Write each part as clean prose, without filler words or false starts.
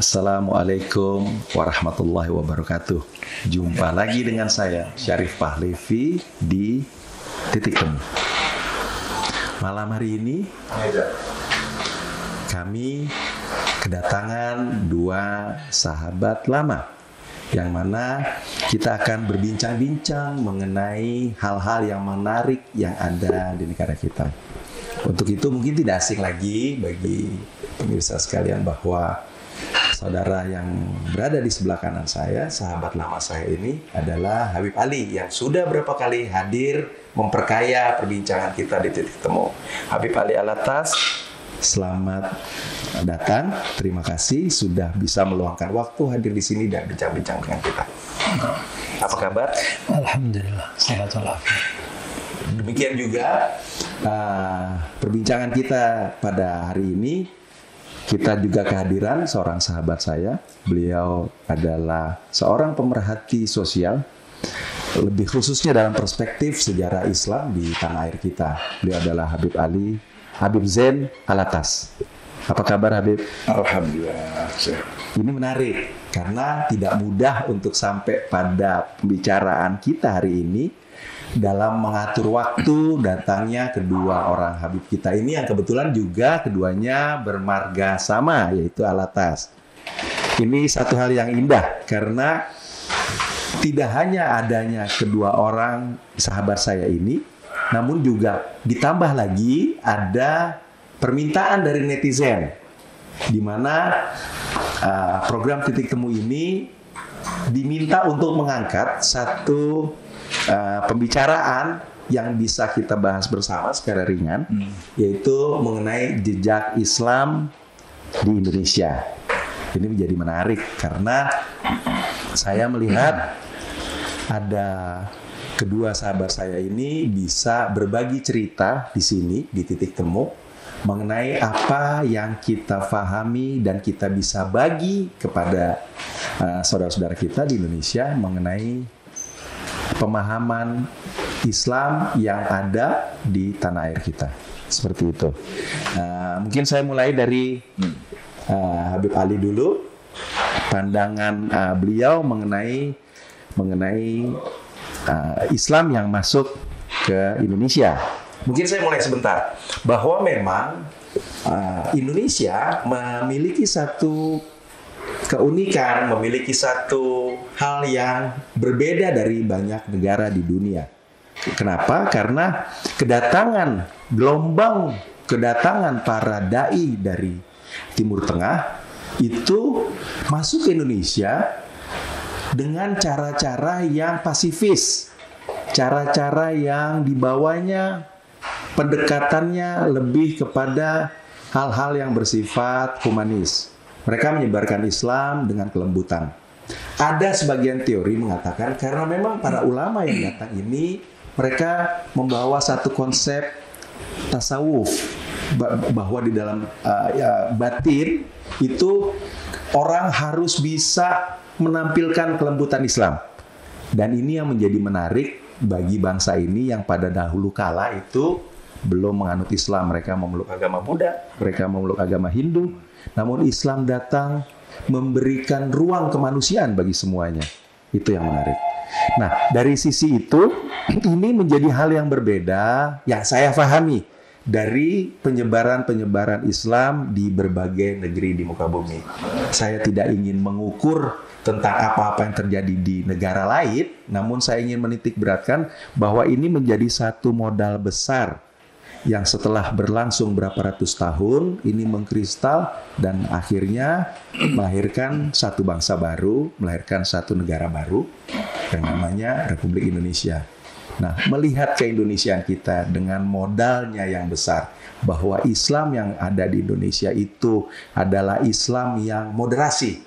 Assalamualaikum warahmatullahi wabarakatuh. Jumpa lagi dengan saya Syarif Pahlevi di Titik Temu. Malam hari ini kami kedatangan dua sahabat lama, yang mana kita akan berbincang-bincang mengenai hal-hal yang menarik yang ada di negara kita. Untuk itu mungkin tidak asing lagi bagi pemirsa sekalian bahwa saudara yang berada di sebelah kanan saya, sahabat lama saya ini adalah Habib Ali, yang sudah berapa kali hadir memperkaya perbincangan kita di Titik Temu. Habib Ali Alatas, selamat datang. Terima kasih sudah bisa meluangkan waktu hadir di sini dan bincang-bincang dengan kita. Apa kabar? Alhamdulillah, sehat walafiat. Demikian juga perbincangan kita pada hari ini. Kita juga kehadiran seorang sahabat saya. Beliau adalah seorang pemerhati sosial, lebih khususnya dalam perspektif sejarah Islam di tanah air kita. Beliau adalah Habib Zain Alatas. Apa kabar, Habib? Alhamdulillah. Ini menarik karena tidak mudah untuk sampai pada pembicaraan kita hari ini dalam mengatur waktu datangnya kedua orang Habib kita ini, yang kebetulan juga keduanya bermarga sama, yaitu Alatas. Ini satu hal yang indah karena tidak hanya adanya kedua orang sahabat saya ini, namun juga ditambah lagi ada permintaan dari netizen, di mana program Titik Temu ini diminta untuk mengangkat satu pembicaraan yang bisa kita bahas bersama secara ringan, yaitu mengenai jejak Islam di Indonesia. Ini menjadi menarik karena saya melihat ada kedua sahabat saya ini bisa berbagi cerita di sini di Titik Temu mengenai apa yang kita pahami dan kita bisa bagi kepada saudara-saudara kita di Indonesia mengenai pemahaman Islam yang ada di tanah air kita. Seperti itu. Mungkin saya mulai dari Habib Ali dulu. Pandangan beliau mengenai Islam yang masuk ke Indonesia. Mungkin saya mulai sebentar. Bahwa memang Indonesia memiliki satu keunikan, memiliki satu hal yang berbeda dari banyak negara di dunia. Kenapa? Karena kedatangan para dai dari Timur Tengah itu masuk ke Indonesia dengan cara-cara yang pasifis, cara-cara yang dibawanya pendekatannya lebih kepada hal-hal yang bersifat humanis. Mereka menyebarkan Islam dengan kelembutan. Ada sebagian teori mengatakan karena memang para ulama yang datang ini mereka membawa satu konsep tasawuf, bahwa di dalam batin itu orang harus bisa menampilkan kelembutan Islam. Dan ini yang menjadi menarik bagi bangsa ini yang pada dahulu kala itu belum menganut Islam. Mereka memeluk agama Buddha, mereka memeluk agama Hindu. Namun Islam datang memberikan ruang kemanusiaan bagi semuanya. Itu yang menarik. Nah, dari sisi itu, ini menjadi hal yang berbeda yang saya pahami dari penyebaran Islam di berbagai negeri di muka bumi. Saya tidak ingin mengukur tentang apa-apa yang terjadi di negara lain, namun saya ingin menitik beratkan bahwa ini menjadi satu modal besar yang setelah berlangsung berapa ratus tahun ini mengkristal dan akhirnya melahirkan satu bangsa baru, melahirkan satu negara baru yang namanya Republik Indonesia. Nah, melihat keindonesiaan kita dengan modalnya yang besar, bahwa Islam yang ada di Indonesia itu adalah Islam yang moderasi,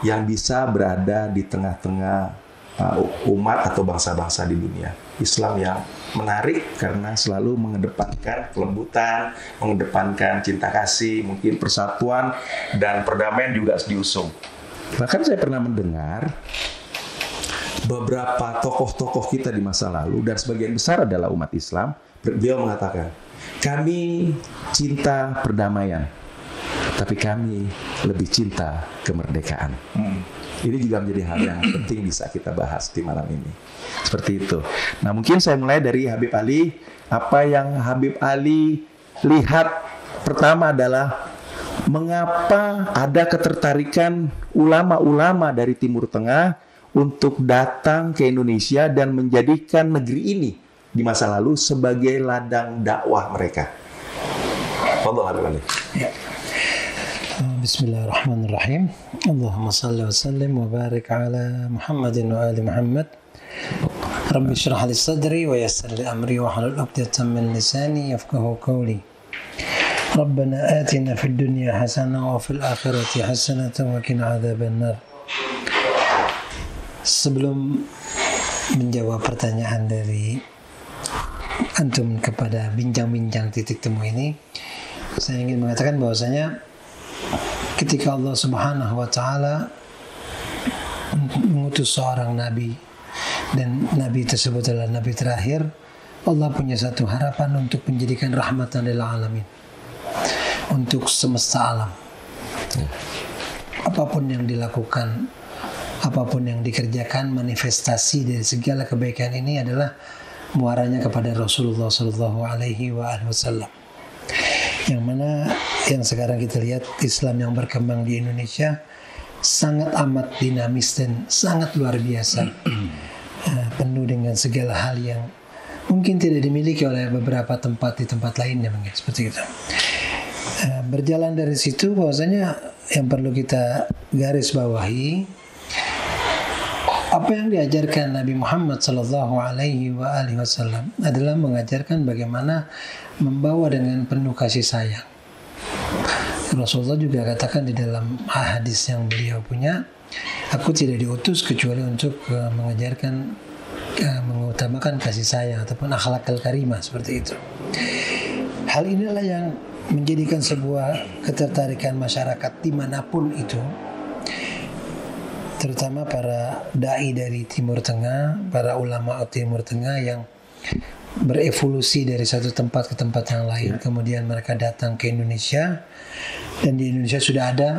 yang bisa berada di tengah-tengah umat atau bangsa-bangsa di dunia. Islam yang menarik karena selalu mengedepankan kelembutan, mengedepankan cinta kasih, mungkin persatuan dan perdamaian juga diusung. Bahkan saya pernah mendengar beberapa tokoh-tokoh kita di masa lalu, dan sebagian besar adalah umat Islam, beliau mengatakan, kami cinta perdamaian. tapi kami lebih cinta kemerdekaan. Ini juga menjadi hal yang penting bisa kita bahas di malam ini. Seperti itu. Nah, mungkin saya mulai dari Habib Ali. Apa yang Habib Ali lihat pertama adalah mengapa ada ketertarikan ulama-ulama dari Timur Tengah untuk datang ke Indonesia dan menjadikan negeri ini di masa lalu sebagai ladang dakwah mereka. Fadhal Habib Ali. Ya. Bismillahirrahmanirrahim. Allahumma salli wa sallim wa barik ala Muhammadin wa ali Muhammad. Rabbi shrah li sadri wa yassir li amri wa hlul 'uqdatam min lisani yafqahu qawli. Rabbana atina fid dunya hasanah wa fil akhirati hasanah wa qina adzaban nar. Sebelum menjawab pertanyaan dari antum kepada bincang-bincang titik temu ini, saya ingin mengatakan bahwasanya ketika Allah Subhanahu wa taala mengutus seorang nabi dan nabi tersebut adalah nabi terakhir, Allah punya satu harapan untuk menjadikan rahmatan lil alamin, untuk semesta alam. Apapun yang dilakukan, apapun yang dikerjakan, manifestasi dari segala kebaikan ini adalah muaranya kepada Rasulullah Sallallahu Alaihi Wasallam. Yang mana yang sekarang kita lihat Islam yang berkembang di Indonesia sangat amat dinamis dan sangat luar biasa, penuh dengan segala hal yang mungkin tidak dimiliki oleh beberapa tempat di tempat lainnya, mungkin seperti itu. Berjalan dari situ, bahwasanya yang perlu kita garis bawahi, apa yang diajarkan Nabi Muhammad Sallallahu Alaihi Wasallam adalah mengajarkan bagaimana membawa dengan penuh kasih sayang. Rasulullah juga katakan di dalam hadis yang beliau punya, aku tidak diutus kecuali untuk mengajarkan, mengutamakan kasih sayang ataupun akhlakal karimah, seperti itu. Hal inilah yang menjadikan sebuah ketertarikan masyarakat dimanapun itu, terutama para dai dari Timur Tengah, para ulama Timur Tengah yang berevolusi dari satu tempat ke tempat yang lain. Kemudian mereka datang ke Indonesia, dan di Indonesia sudah ada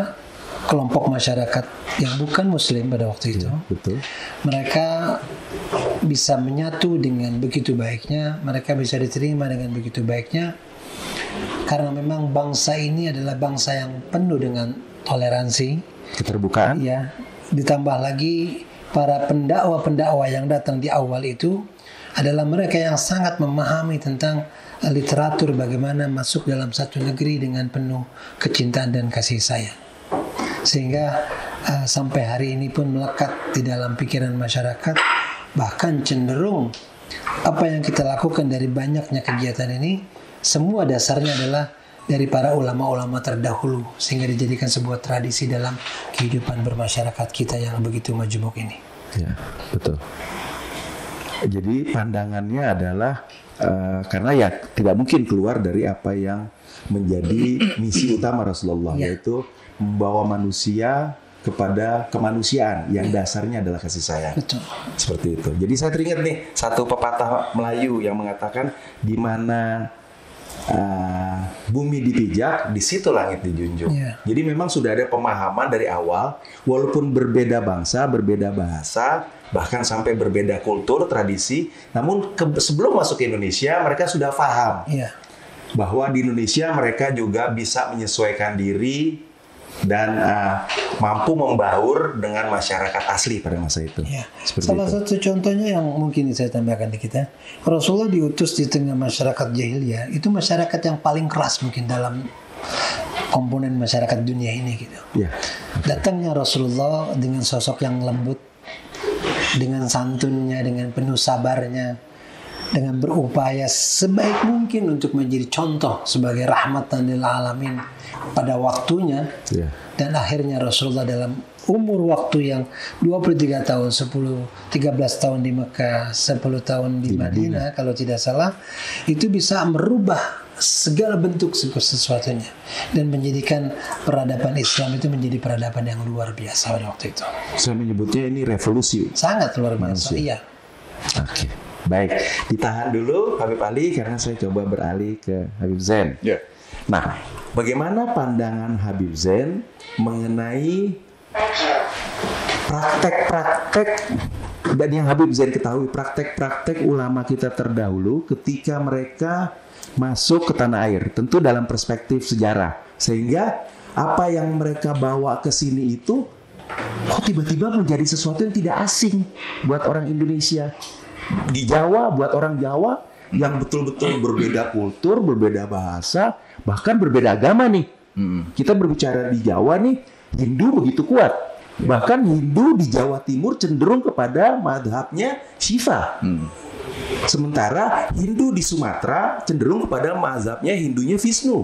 kelompok masyarakat yang bukan Muslim pada waktu itu. Betul. Mereka bisa menyatu dengan begitu baiknya, mereka bisa diterima dengan begitu baiknya, karena memang bangsa ini adalah bangsa yang penuh dengan toleransi, keterbukaan. Ya, ditambah lagi para pendakwa-pendakwa yang datang di awal itu adalah mereka yang sangat memahami tentang literatur bagaimana masuk dalam satu negeri dengan penuh kecintaan dan kasih sayang, sehingga sampai hari ini pun melekat di dalam pikiran masyarakat. Bahkan cenderung apa yang kita lakukan dari banyaknya kegiatan ini, semua dasarnya adalah dari para ulama-ulama terdahulu, sehingga dijadikan sebuah tradisi dalam kehidupan bermasyarakat kita yang begitu majmuk ini. Ya, betul. Jadi pandangannya adalah karena ya tidak mungkin keluar dari apa yang menjadi misi utama Rasulullah, yaitu membawa manusia kepada kemanusiaan yang dasarnya adalah kasih sayang. Betul. Seperti itu. Jadi saya teringat nih satu pepatah Melayu yang mengatakan, di mana bumi dipijak, di situ langit dijunjung. Jadi memang sudah ada pemahaman dari awal, walaupun berbeda bangsa, berbeda bahasa, bahkan sampai berbeda kultur, tradisi, namun sebelum masuk ke Indonesia mereka sudah paham bahwa di Indonesia mereka juga bisa menyesuaikan diri dan mampu membaur dengan masyarakat asli pada masa itu. Salah satu contohnya yang mungkin saya tambahkan di kita, Rasulullah diutus di tengah masyarakat jahiliyah, itu masyarakat yang paling keras mungkin dalam komponen masyarakat dunia ini gitu. Datangnya Rasulullah dengan sosok yang lembut, dengan santunnya, dengan penuh sabarnya, dengan berupaya sebaik mungkin untuk menjadi contoh sebagai rahmatan lil alamin pada waktunya. Dan akhirnya Rasulullah dalam umur waktu yang 23 tahun, 13 tahun di Mekah, 10 tahun di Madinah kalau tidak salah, itu bisa merubah segala bentuk sesuatunya dan menjadikan peradaban Islam itu menjadi peradaban yang luar biasa pada waktu itu. Saya menyebutnya ini revolusi. Sangat luar biasa. Iya. Oke. Baik, ditahan dulu Habib Ali karena saya coba beralih ke Habib Zain. Nah, bagaimana pandangan Habib Zain mengenai praktek-praktek dan yang Habib Zain ketahui, praktek-praktek ulama kita terdahulu ketika mereka masuk ke tanah air, tentu dalam perspektif sejarah, sehingga apa yang mereka bawa ke sini itu kok tiba-tiba menjadi sesuatu yang tidak asing buat orang Indonesia. Di Jawa, buat orang Jawa yang betul-betul berbeda kultur, berbeda bahasa, bahkan berbeda agama nih. Kita berbicara di Jawa nih, Hindu begitu kuat. Bahkan Hindu di Jawa Timur cenderung kepada madhabnya Shiva. Sementara Hindu di Sumatera cenderung kepada mazhabnya Hindunya Vishnu.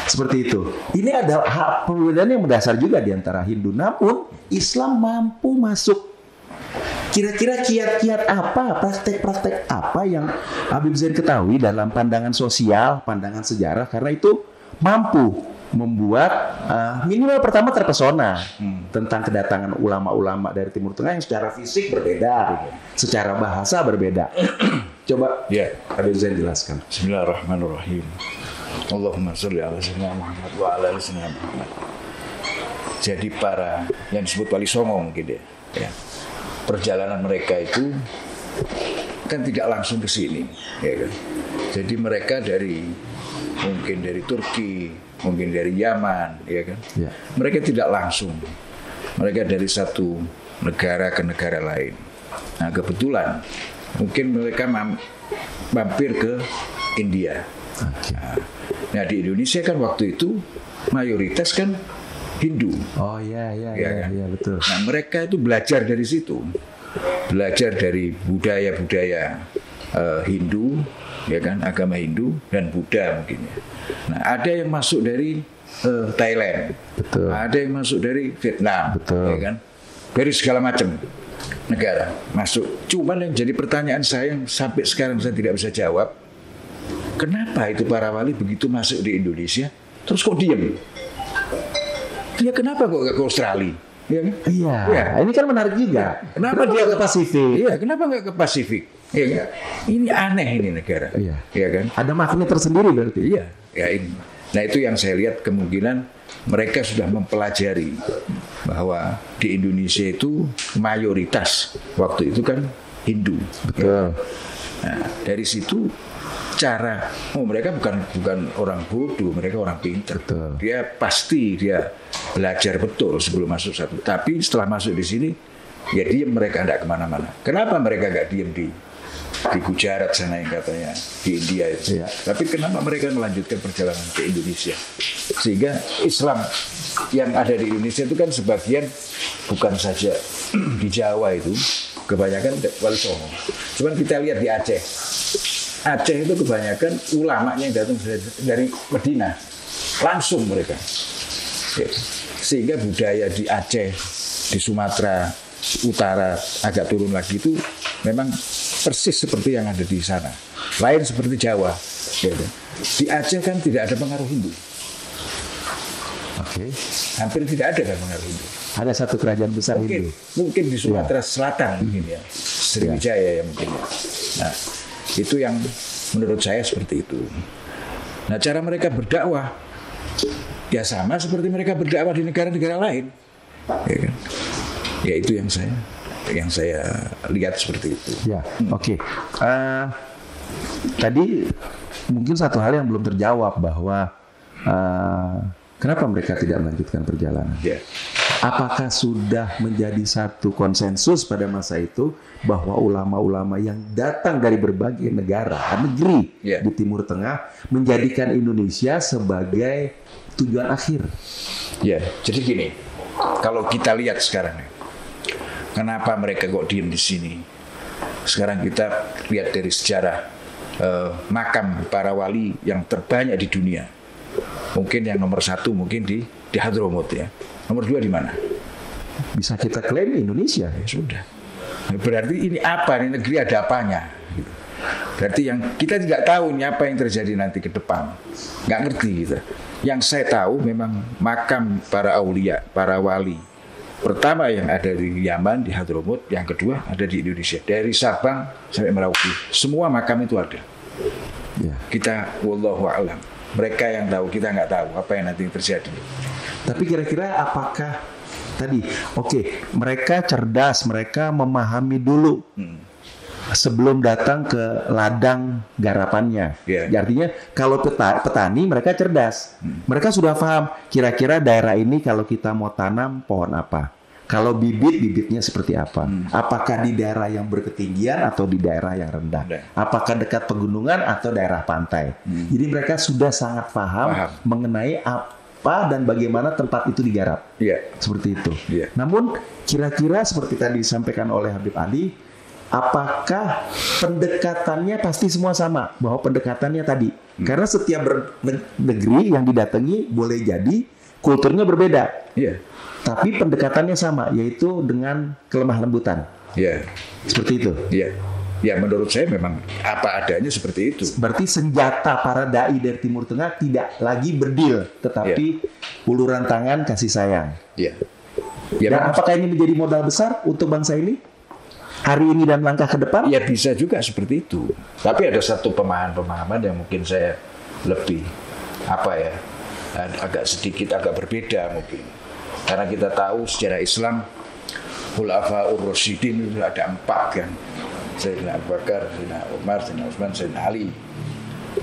Seperti itu. Ini ada perbedaan yang mendasar juga di antara Hindu. Namun Islam mampu masuk. Kira-kira kiat-kiat apa, praktek-praktek apa yang Habib Zain ketahui dalam pandangan sosial, pandangan sejarah, karena itu mampu membuat minimal pertama terpesona tentang kedatangan ulama-ulama dari Timur Tengah yang secara fisik berbeda, secara bahasa berbeda. Coba Habib Zain jelaskan. Bismillahirrahmanirrahim. Allahumma sholli ala sayyidina Muhammad wa ala ali sayyidina Muhammad. Jadi para yang disebut Wali Songo mungkin ya. Perjalanan mereka itu kan tidak langsung ke sini, ya kan. Jadi mereka mungkin dari Turki, mungkin dari Yaman, ya kan. Ya. Mereka tidak langsung. Mereka dari satu negara ke negara lain. Nah, kebetulan mungkin mereka mampir ke India. Okay. Nah, di Indonesia kan waktu itu mayoritas kan Hindu. Oh iya kan? Betul. Nah, mereka itu belajar dari situ. Belajar dari budaya-budaya Hindu, ya kan, agama Hindu dan Buddha mungkin ya. Nah, ada yang masuk dari Thailand. Betul. Ada yang masuk dari Vietnam, betul, ya kan. Dari segala macam negara masuk. Cuman yang jadi pertanyaan saya yang sampai sekarang saya tidak bisa jawab, kenapa itu para wali begitu masuk di Indonesia terus kok diem? Ya kenapa kok nggak ke Australia? Ya, kan? Iya. Ini kan menarik juga. Kenapa dia ke Pasifik? Iya, kenapa nggak ke Pasifik? Ya, kan? Ini aneh ini negara. Iya. Ya kan? Ada makna tersendiri berarti. Iya. Ya ini. Nah itu yang saya lihat kemungkinan mereka sudah mempelajari bahwa di Indonesia itu mayoritas waktu itu kan Hindu. Betul. Nah dari situ mereka bukan orang bodoh, mereka orang pintar. Betul. Dia pasti belajar betul sebelum masuk satu. Tapi setelah masuk di sini, ya diam, mereka tidak kemana-mana. Kenapa mereka nggak diam di Gujarat sana yang katanya di India itu? Iya. Tapi kenapa mereka melanjutkan perjalanan ke Indonesia? Sehingga Islam yang ada di Indonesia itu kan sebagian bukan saja di Jawa itu, kebanyakan Wali Songo. Cuman kita lihat di Aceh. Aceh itu kebanyakan ulamanya yang datang dari Medina, langsung mereka. Sehingga budaya di Aceh, di Sumatera Utara agak turun lagi itu memang persis seperti yang ada di sana. Lain seperti Jawa. Di Aceh kan tidak ada pengaruh Hindu. Oke. Hampir tidak ada kan pengaruh Hindu. Ada satu kerajaan besar Hindu. Mungkin di Sumatera Selatan mungkin ya, Sriwijaya ya mungkin ya. Nah, itu yang menurut saya seperti itu. Nah, cara mereka berdakwah ya sama seperti mereka berdakwah di negara-negara lain. Ya kan? Ya itu yang saya lihat seperti itu. Ya, oke. Tadi mungkin satu hal yang belum terjawab bahwa kenapa mereka tidak melanjutkan perjalanan? Ya. Apakah sudah menjadi satu konsensus pada masa itu bahwa ulama-ulama yang datang dari berbagai negara, negeri di Timur Tengah menjadikan Indonesia sebagai tujuan akhir? Ya, jadi gini, kalau kita lihat sekarang, kenapa mereka kok diem di sini? Sekarang kita lihat dari sejarah makam para wali yang terbanyak di dunia. Mungkin yang nomor 1 mungkin di Hadramut ya. Nomor 2 di mana? Bisa kita klaim Indonesia. Ya sudah. Berarti ini apa? Ini negeri ada apanya? Berarti yang kita tidak tahu apa yang terjadi nanti ke depan. Nggak ngerti kita. Yang saya tahu memang makam para aulia, para wali. Pertama yang ada di Yaman, di Hadramut. Yang kedua ada di Indonesia. Dari Sabang sampai Merauke. Semua makam itu ada. Ya. Kita wallahu a'lam. Mereka yang tahu, kita nggak tahu apa yang nanti terjadi. Tapi kira-kira apakah tadi, mereka cerdas, mereka memahami dulu sebelum datang ke ladang garapannya. Artinya kalau petani mereka cerdas, mereka sudah paham kira-kira daerah ini kalau kita mau tanam pohon apa, kalau bibitnya seperti apa, apakah di daerah yang berketinggian atau di daerah yang rendah, apakah dekat pegunungan atau daerah pantai. Jadi mereka sudah sangat paham mengenai apa dan bagaimana tempat itu digarap. Seperti itu. Namun kira-kira seperti tadi disampaikan oleh Habib Ali, apakah pendekatannya pasti semua sama? Bahwa pendekatannya tadi, karena setiap negeri yang didatangi boleh jadi kulturnya berbeda, tapi pendekatannya sama, yaitu dengan kelemah lembutan. Seperti itu. Ya, menurut saya memang apa adanya seperti itu. Berarti senjata para dai dari Timur Tengah tidak lagi berdil, tetapi uluran tangan kasih sayang. Dan apakah ini menjadi modal besar untuk bangsa ini hari ini dan langkah ke depan? Ya bisa juga seperti itu. Tapi ada satu pemahaman yang mungkin saya lebih agak berbeda mungkin. Karena kita tahu sejarah Islam Khulafaur Rasyidin itu ada 4 kan. Sayyidina Abu Bakar, Sayyidina Umar, Sayyidina Utsman, Sayyidina Ali.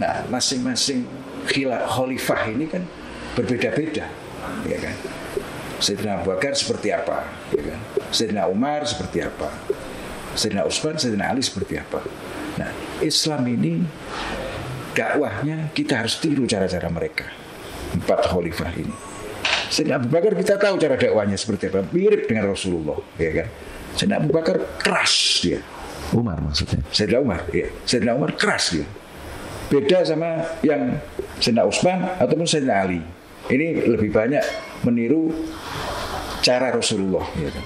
Nah, masing-masing khalifah ini kan berbeda-beda, ya kan. Sayyidina Abu Bakar seperti apa, ya kan. Sayyidina Umar seperti apa. Sayyidina Utsman, Sayyidina Ali seperti apa. Nah, Islam ini dakwahnya kita harus tiru cara-cara mereka. 4 khalifah ini. Sayyidina Abu Bakar kita tahu cara dakwahnya seperti apa, mirip dengan Rasulullah, ya kan. Sayyidina Abu Bakar keras dia. Umar maksudnya. Sayyidina Umar, ya. Sayyidina Umar keras dia. Beda sama yang Sayyidina Utsman ataupun Sayyidina Ali. Ini lebih banyak meniru cara Rasulullah, ya kan.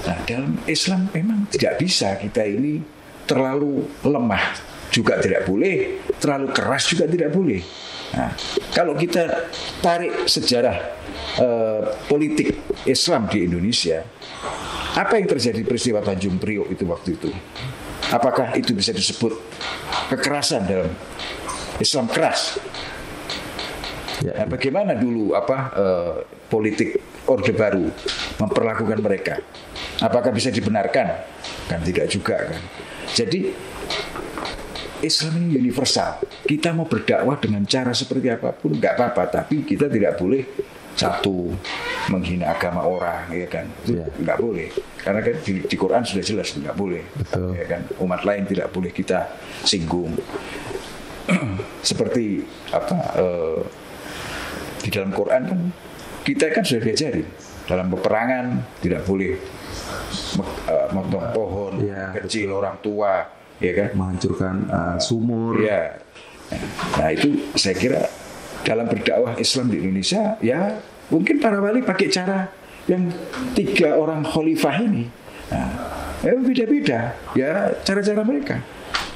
Nah, dalam Islam memang tidak bisa kita ini terlalu lemah juga tidak boleh, terlalu keras juga tidak boleh. Nah, kalau kita tarik sejarah politik Islam di Indonesia, apa yang terjadi peristiwa Tanjung Priok itu waktu itu? Apakah itu bisa disebut kekerasan dalam Islam keras? Nah, bagaimana dulu politik Orde Baru memperlakukan mereka? Apakah bisa dibenarkan? Kan tidak juga kan. Jadi Islam ini universal. Kita mau berdakwah dengan cara seperti apapun nggak apa-apa, tapi kita tidak boleh menghina agama orang, ya kan? Itu nggak boleh. Karena kan di Quran sudah jelas nggak boleh. Betul. Ya kan? Umat lain tidak boleh kita singgung. Seperti di dalam Quran kan kita kan sudah diajarin dalam peperangan tidak boleh motong pohon kecil orang tua, ya kan, menghancurkan sumur. Ya. Nah itu saya kira dalam berdakwah Islam di Indonesia ya mungkin para wali pakai cara yang 3 orang khalifah ini. Nah, beda-beda ya cara-cara mereka.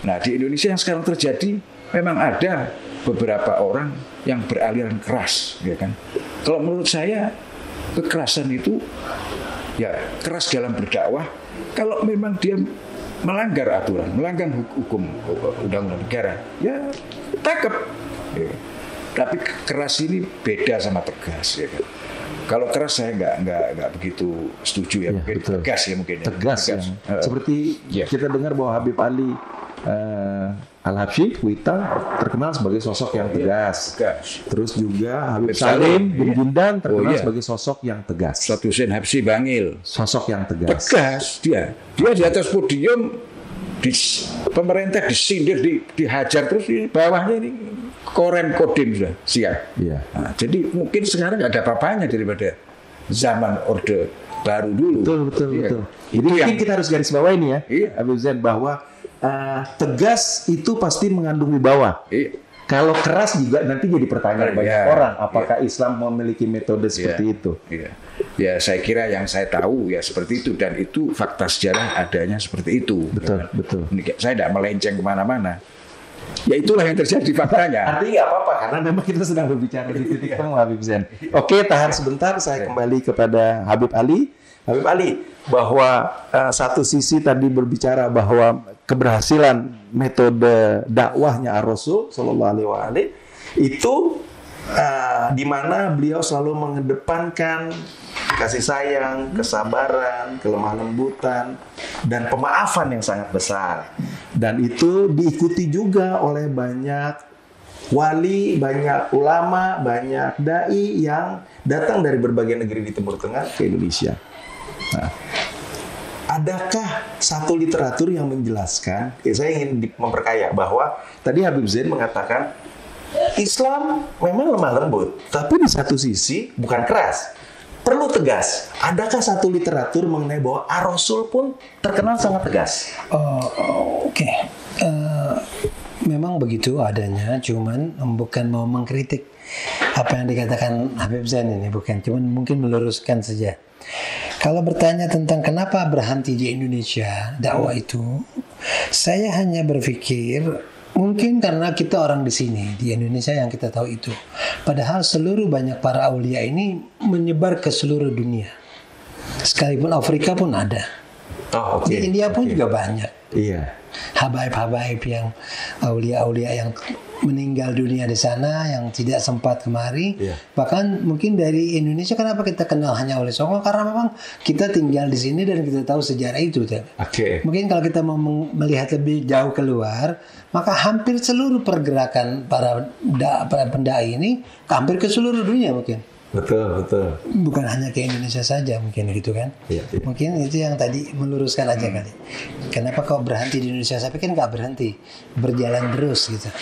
Nah di Indonesia yang sekarang terjadi memang ada beberapa orang yang beraliran keras, ya kan. Kalau menurut saya kekerasan itu ya keras dalam berdakwah kalau memang dia melanggar aturan, melanggar hukum undang-undang negara, ya tangkap. Ya. Tapi keras ini beda sama tegas, ya kan. Kalau keras saya nggak begitu setuju ya, mungkin tegas ya mungkin. Tegas. Ya. Seperti kita dengar bahwa Habib Ali Al-Habsyi Wita terkenal sebagai sosok yang tegas. Terus juga Habib Salim bin Jindan terkenal sebagai sosok yang tegas. Satu Hussein Habsyi Bangil, sosok yang tegas. Tegas dia di atas podium pemerintah disindir, dihajar, terus di bawahnya ini Korem Kodim sudah siap. Nah, jadi mungkin sekarang nggak ada apa-apanya daripada zaman Orde Baru dulu. Betul. Jadi mungkin kita harus garis bawah ini ya, Habib Zain, bahwa tegas itu pasti mengandung wibawa. Kalau keras juga nanti jadi pertanyaan banyak orang, apakah Islam memiliki metode seperti itu? Ya, saya kira yang saya tahu ya seperti itu, dan itu fakta sejarah adanya seperti itu. Betul. Saya tidak melenceng kemana-mana. Ya itulah yang terjadi faktanya. Artinya nggak apa-apa karena memang kita sedang berbicara di titik temu, Habib Zain. Oke, tahan sebentar, saya kembali kepada Habib Ali. Habib Ali, bahwa satu sisi tadi berbicara bahwa keberhasilan metode dakwahnya Ar-Rasul Sallallahu Alaihi Wasallam Itu di mana beliau selalu mengedepankan kasih sayang, kesabaran, kelemah lembutan, dan pemaafan yang sangat besar. Dan itu diikuti juga oleh banyak wali, banyak ulama, banyak dai yang datang dari berbagai negeri di Timur Tengah ke Indonesia. Nah, adakah satu literatur yang menjelaskan? Saya ingin memperkaya bahwa tadi Habib Zain mengatakan Islam memang lemah lembut, tapi di satu sisi bukan keras, perlu tegas. Adakah satu literatur mengenai bahwa Ar-Rasul pun terkenal sangat tegas? Oke. Memang begitu adanya, cuman bukan mau mengkritik apa yang dikatakan Habib Zain ini, bukan, cuman mungkin meluruskan saja. Kalau bertanya tentang kenapa berhenti di Indonesia dakwah itu, saya hanya berpikir mungkin karena kita orang di sini di Indonesia yang kita tahu itu. Padahal seluruh banyak para aulia ini menyebar ke seluruh dunia. Sekalipun Afrika pun ada. Di India pun juga banyak. Iya. Habaib-habaib yang aulia-aulia yang meninggal dunia di sana, yang tidak sempat kemari. Bahkan mungkin dari Indonesia, kenapa kita kenal hanya oleh Songo? Karena memang kita tinggal di sini dan kita tahu sejarah itu. Mungkin kalau kita mau melihat lebih jauh keluar, maka hampir seluruh pergerakan para pendai ini hampir ke seluruh dunia mungkin. Betul. Bukan hanya ke Indonesia saja mungkin gitu kan. Mungkin itu yang tadi meluruskan aja kali. Kenapa kau berhenti di Indonesia? Saya pikir nggak berhenti, berjalan terus gitu.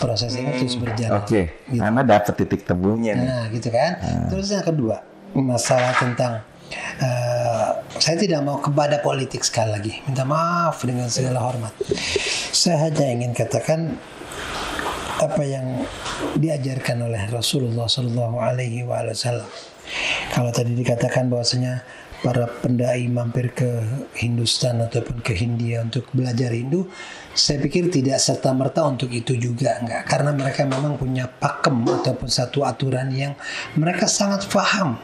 Prosesnya terus berjalan. Gitu. Karena dapat titik temunya. Nah gitu kan. Terus yang kedua, masalah tentang saya tidak mau kepada politik sekali lagi. Minta maaf dengan segala hormat. Saya hanya ingin katakan apa yang diajarkan oleh Rasulullah Shallallahu Alaihi Wasallam. Kalau tadi dikatakan bahwasanya para pendai mampir ke Hindustan ataupun ke Hindia untuk belajar Hindu, saya pikir tidak serta merta untuk itu juga, enggak. Karena mereka memang punya pakem ataupun satu aturan yang mereka sangat paham.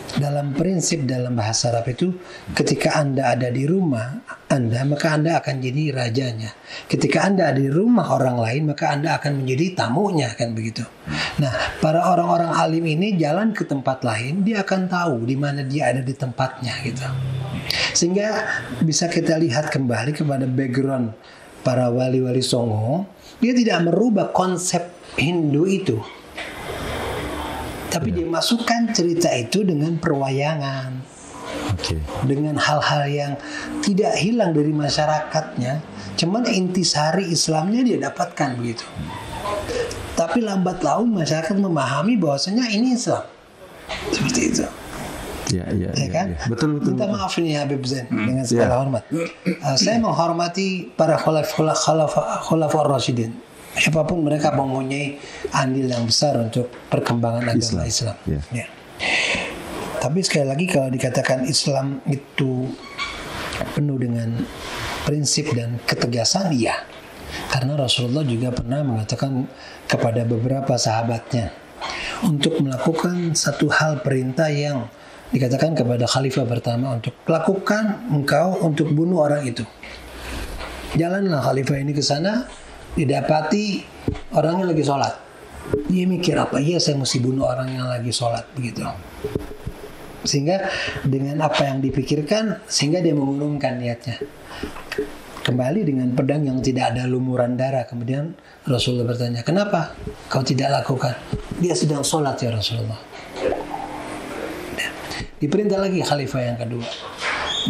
Dalam prinsip dalam bahasa Arab itu, ketika Anda ada di rumah Anda, maka Anda akan jadi rajanya. Ketika Anda ada di rumah orang lain, maka Anda akan menjadi tamunya, kan begitu. Nah, para orang-orang alim ini jalan ke tempat lain, dia akan tahu di mana dia ada di tempatnya, gitu. Sehingga bisa kita lihat kembali kepada background para wali-wali Songo, dia tidak merubah konsep Hindu itu. Tapi dia masukkan cerita itu dengan perwayangan, dengan hal-hal yang tidak hilang dari masyarakatnya. Cuman intisari Islamnya dia dapatkan begitu. Tapi lambat laun masyarakat memahami bahwasanya ini Islam. Seperti itu. Ya kan? Betul. Minta maaf ini Habib Zain dengan segala hormat. Saya menghormati para khulafa Rasyidin. Siapapun mereka mempunyai andil yang besar untuk perkembangan agama Islam. Ya. Tapi sekali lagi kalau dikatakan Islam itu penuh dengan prinsip dan ketegasan, iya. Karena Rasulullah juga pernah mengatakan kepada beberapa sahabatnya untuk melakukan satu hal perintah yang dikatakan kepada khalifah pertama, untuk lakukan engkau untuk bunuh orang itu. Jalanlah khalifah ini ke sana, didapati orangnya lagi sholat. Dia mikir, apa iya saya mesti bunuh orang yang lagi sholat, begitu. Sehingga dengan apa yang dipikirkan, sehingga dia mengurungkan niatnya. Kembali dengan pedang yang tidak ada lumuran darah. Kemudian Rasulullah bertanya, kenapa kau tidak lakukan? Dia sedang sholat ya Rasulullah. Diperintah lagi khalifah yang kedua,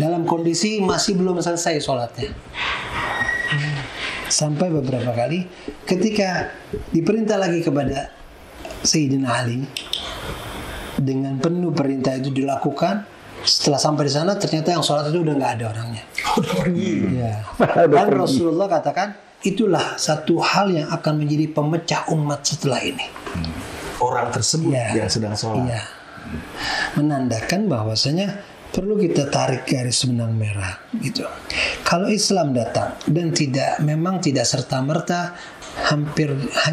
dalam kondisi masih belum selesai sholatnya. Sampai beberapa kali ketika diperintah lagi kepada Sayyidina Ali, dengan penuh perintah itu dilakukan. Setelah sampai di sana ternyata yang sholat itu udah nggak ada orangnya. Udah pergi. Ya. Dan Rasulullah katakan itulah satu hal yang akan menjadi pemecah umat setelah ini. Orang tersebut yang sedang sholat. Ya. Menandakan bahwasanya perlu kita tarik garis benang merah gitu. Kalau Islam datang dan memang tidak serta-merta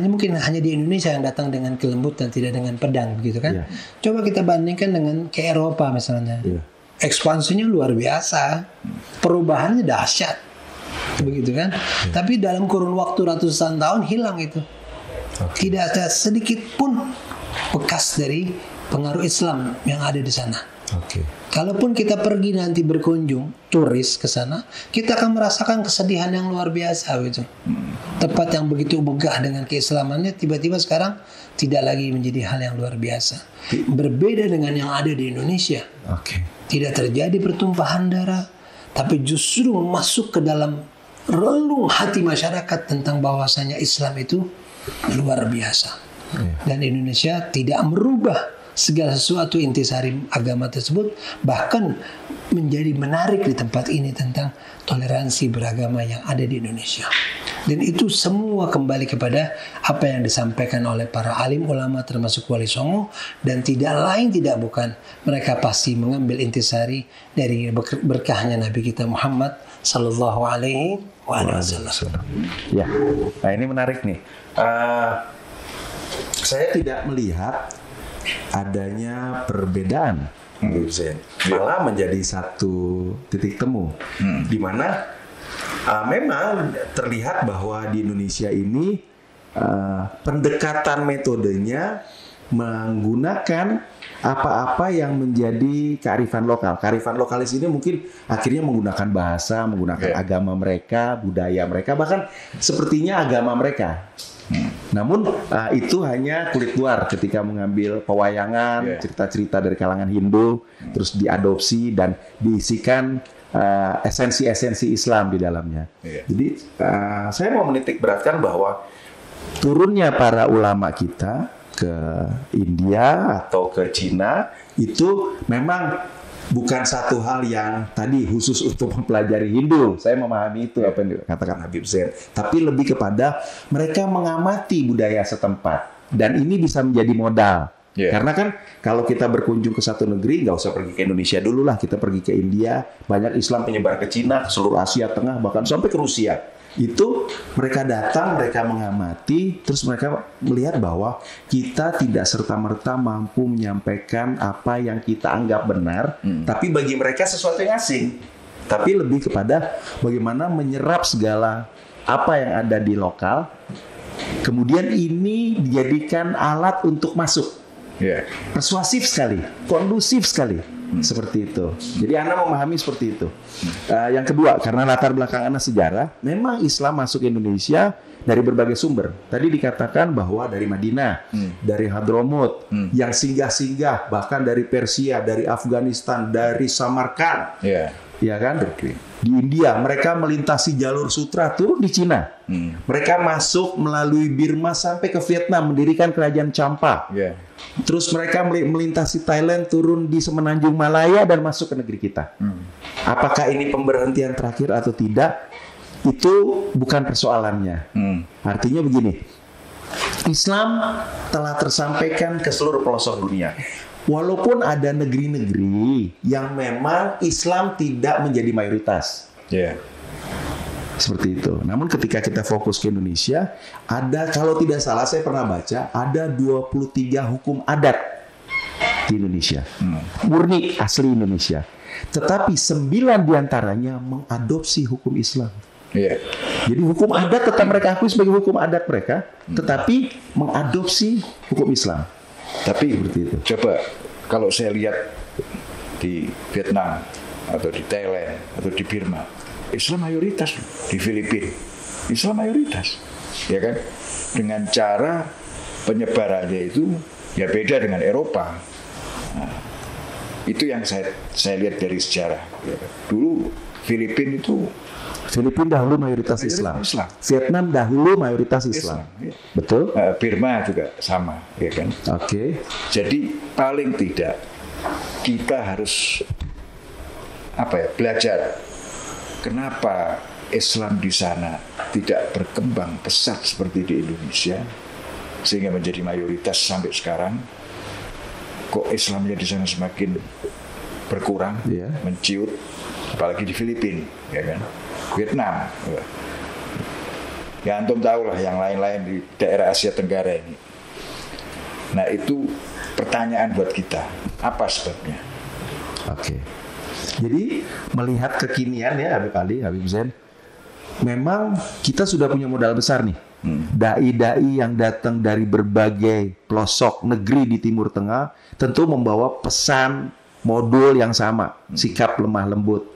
mungkin hanya di Indonesia yang datang dengan kelembutan, tidak dengan pedang begitu kan. Coba kita bandingkan dengan ke Eropa misalnya. Ekspansinya luar biasa. Perubahannya dahsyat. Begitu kan? Tapi dalam kurun waktu ratusan tahun hilang itu. Tidak ada sedikit pun bekas dari pengaruh Islam yang ada di sana. Kalaupun kita pergi nanti berkunjung turis ke sana, kita akan merasakan kesedihan yang luar biasa gitu. Tempat yang begitu megah dengan keislamannya tiba-tiba sekarang tidak lagi menjadi hal yang luar biasa. Berbeda dengan yang ada di Indonesia. Tidak terjadi pertumpahan darah, tapi justru masuk ke dalam relung hati masyarakat tentang bahwasanya Islam itu luar biasa. Dan Indonesia tidak merubah segala sesuatu intisari agama tersebut, bahkan menjadi menarik di tempat ini tentang toleransi beragama yang ada di Indonesia. Dan itu semua kembali kepada apa yang disampaikan oleh para alim ulama termasuk Wali Songo, dan tidak lain tidak bukan mereka pasti mengambil intisari dari berkahnya Nabi kita Muhammad sallallahu alaihi wasallam. Ya, nah ini menarik nih. Saya tidak melihat adanya perbedaan, malah menjadi satu titik temu, di mana memang terlihat bahwa di Indonesia ini pendekatan metodenya menggunakan apa-apa yang menjadi kearifan lokal. Kearifan lokal di sini mungkin akhirnya menggunakan bahasa, menggunakan agama mereka, budaya mereka, bahkan sepertinya agama mereka. Namun itu hanya kulit luar ketika mengambil pewayangan, cerita-cerita dari kalangan Hindu, terus diadopsi dan diisikan esensi-esensi Islam di dalamnya. Jadi saya mau menitik beratkan bahwa turunnya para ulama kita ke India atau ke Cina itu memang bukan satu hal yang tadi khusus untuk mempelajari Hindu. Saya memahami itu apa yang dikatakan Habib Zain. Tapi lebih kepada mereka mengamati budaya setempat. Dan ini bisa menjadi modal. Karena kan kalau kita berkunjung ke satu negeri, nggak usah pergi ke Indonesia dulu lah. Kita pergi ke India, banyak Islam penyebar ke Cina, ke seluruh Asia Tengah, bahkan sampai ke Rusia. Itu mereka datang, mereka mengamati, terus mereka melihat bahwa kita tidak serta-merta mampu menyampaikan apa yang kita anggap benar, tapi bagi mereka sesuatu yang asing. Tapi lebih kepada bagaimana menyerap segala apa yang ada di lokal, kemudian ini dijadikan alat untuk masuk. Persuasif sekali, kondusif sekali. Seperti itu. Jadi Anda memahami seperti itu. Yang kedua, karena latar belakang Anda sejarah, memang Islam masuk Indonesia dari berbagai sumber. Tadi dikatakan bahwa dari Madinah, dari Hadramut, yang singgah-singgah, bahkan dari Persia, dari Afghanistan, dari Samarkand, ya kan? Di India, mereka melintasi jalur sutra turun di Cina. Mereka masuk melalui Burma sampai ke Vietnam, mendirikan kerajaan Champa. Terus mereka melintasi Thailand, turun di semenanjung Malaya dan masuk ke negeri kita. Apakah ini pemberhentian terakhir atau tidak? Itu bukan persoalannya. Artinya begini, Islam telah tersampaikan ke seluruh pelosok dunia. Walaupun ada negeri-negeri yang memang Islam tidak menjadi mayoritas. Seperti itu. Namun ketika kita fokus ke Indonesia, ada, kalau tidak salah saya pernah baca, ada 23 hukum adat di Indonesia. Murni asli Indonesia. Tetapi 9 diantaranya mengadopsi hukum Islam. Jadi hukum adat tetap mereka akui sebagai hukum adat mereka, tetapi mengadopsi hukum Islam. Tapi seperti itu. Coba kalau saya lihat di Vietnam atau di Thailand atau di Burma, Islam mayoritas. Di Filipina, Islam mayoritas, ya kan? Dengan cara penyebarannya itu ya beda dengan Eropa. Nah, itu yang saya lihat dari sejarah. Ya. Dulu Filipina dahulu mayoritas Islam. Vietnam dahulu mayoritas Islam. Betul? Burma juga sama, ya kan? Jadi paling tidak kita harus belajar kenapa Islam di sana tidak berkembang pesat seperti di Indonesia sehingga menjadi mayoritas sampai sekarang. Kok Islamnya di sana semakin berkurang, menciut, apalagi di Filipina, ya kan? Vietnam, ya antum tahu lah yang lain-lain di daerah Asia Tenggara ini. Nah itu pertanyaan buat kita, apa sebabnya? Jadi melihat kekinian ya Habib Ali, Habib Zain, memang kita sudah punya modal besar nih Dai-dai yang datang dari berbagai pelosok negeri di Timur Tengah tentu membawa pesan modul yang sama, sikap lemah lembut.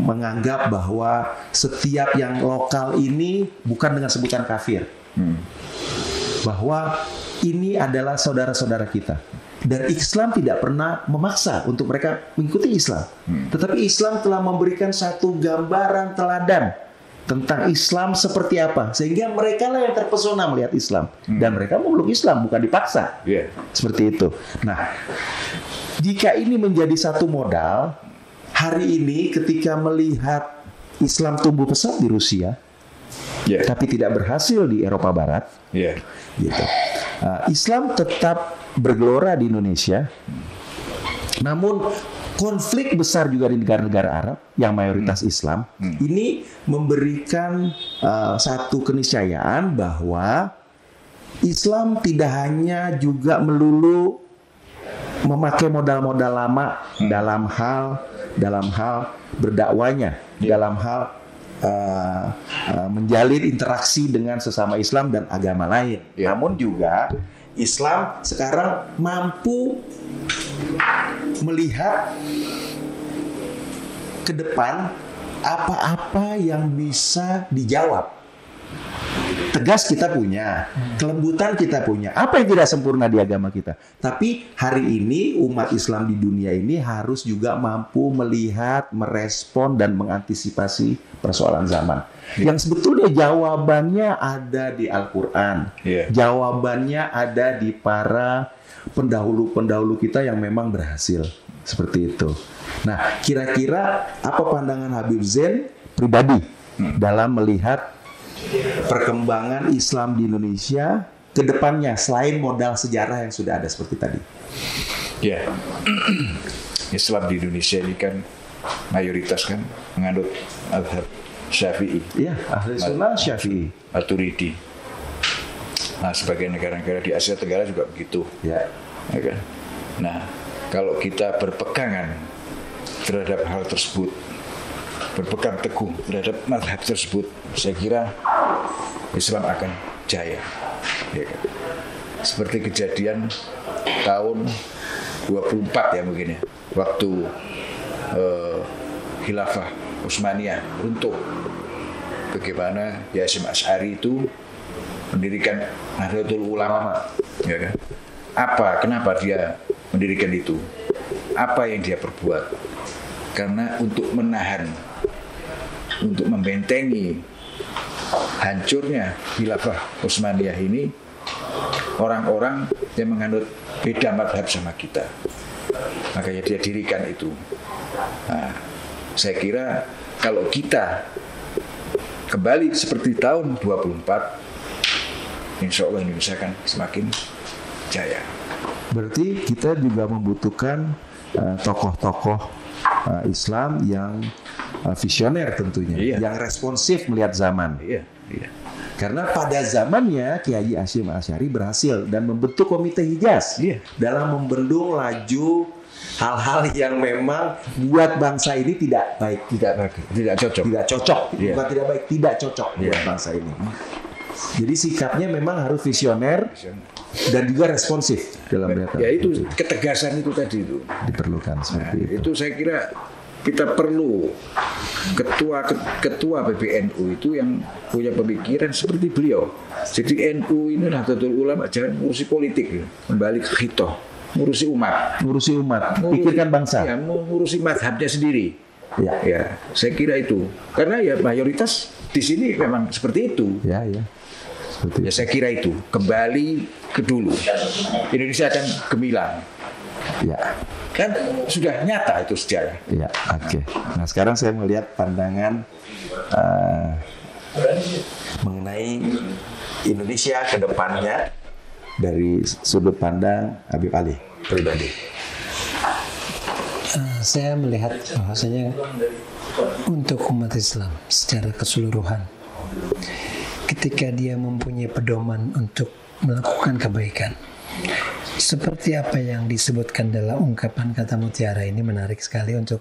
Menganggap bahwa setiap yang lokal ini bukan dengan sebutan kafir. Bahwa ini adalah saudara-saudara kita. Dan Islam tidak pernah memaksa untuk mereka mengikuti Islam. Tetapi Islam telah memberikan satu gambaran teladan tentang Islam seperti apa. Sehingga mereka lah yang terpesona melihat Islam. Dan mereka memeluk Islam, bukan dipaksa. Seperti itu. Nah, jika ini menjadi satu modal, hari ini ketika melihat Islam tumbuh pesat di Rusia, tapi tidak berhasil di Eropa Barat, gitu. Islam tetap bergelora di Indonesia, namun konflik besar juga di negara-negara Arab yang mayoritas Islam ini memberikan satu keniscayaan bahwa Islam tidak hanya juga melulu memakai modal-modal lama dalam hal berdakwanya, dalam hal menjalin interaksi dengan sesama Islam dan agama lain. Namun juga Islam sekarang mampu melihat ke depan apa-apa yang bisa dijawab. Tegas kita punya, kelembutan kita punya. Apa yang tidak sempurna di agama kita? Tapi hari ini umat Islam di dunia ini harus juga mampu melihat, merespon dan mengantisipasi persoalan zaman. Yang sebetulnya jawabannya ada di Al-Quran. Jawabannya ada di para pendahulu-pendahulu kita yang memang berhasil. Seperti itu. Nah, kira-kira apa pandangan Habib Zain pribadi dalam melihat perkembangan Islam di Indonesia ke depannya selain modal sejarah yang sudah ada seperti tadi? Islam di Indonesia ini kan mayoritas kan menganut mazhab Syafi'i. Ahli sunnah Syafi'i. Maturidi. Nah, sebagai negara-negara di Asia Tenggara juga begitu. Kan? Nah, kalau kita berpegangan terhadap hal tersebut, berpegang teguh terhadap mazhab tersebut, saya kira Islam akan jaya. Kan? Seperti kejadian tahun 24 ya mungkin ya, waktu Khilafah Utsmaniyah runtuh. Bagaimana Hasyim Asy'ari itu mendirikan Nahdlatul Ulama, ya kan? Kenapa dia mendirikan itu? Apa yang dia perbuat? Karena untuk menahan, untuk membentengi hancurnya Khilafah Utsmaniyah ini orang-orang yang menganut beda mazhab sama kita. Makanya dia dirikan itu. Nah, saya kira kalau kita kembali seperti tahun 24, insya Allah Indonesia akan semakin jaya. Berarti kita juga membutuhkan tokoh-tokoh Islam yang visioner tentunya, yang responsif melihat zaman. Karena pada zamannya Kiai Hasyim Asy'ari berhasil dan membentuk komite Hijaz dalam membendung laju hal-hal yang memang buat bangsa ini tidak baik, tidak cocok, bukan tidak baik, tidak cocok buat bangsa ini. Jadi sikapnya memang harus visioner dan juga responsif dalam melihat. Itu ketegasan itu tadi itu diperlukan seperti itu. Itu saya kira kita perlu ketua PBNU itu yang punya pemikiran seperti beliau. Jadi NU ini Nahdlatul Ulama jangan ngurusi politik, kembali ke khitoh, ngurusi umat, pikirkan bangsa, ngurusi mazhabnya sendiri. Saya kira itu karena ya mayoritas di sini memang seperti itu. Saya kira itu kembali ke dulu. Indonesia akan gemilang. Kan sudah nyata itu sejarah. Nah, sekarang saya melihat pandangan mengenai Indonesia ke depannya dari sudut pandang Habib Ali pribadi. Saya melihat bahwasanya untuk umat Islam secara keseluruhan, ketika dia mempunyai pedoman untuk melakukan kebaikan, seperti apa yang disebutkan dalam ungkapan kata mutiara ini menarik sekali untuk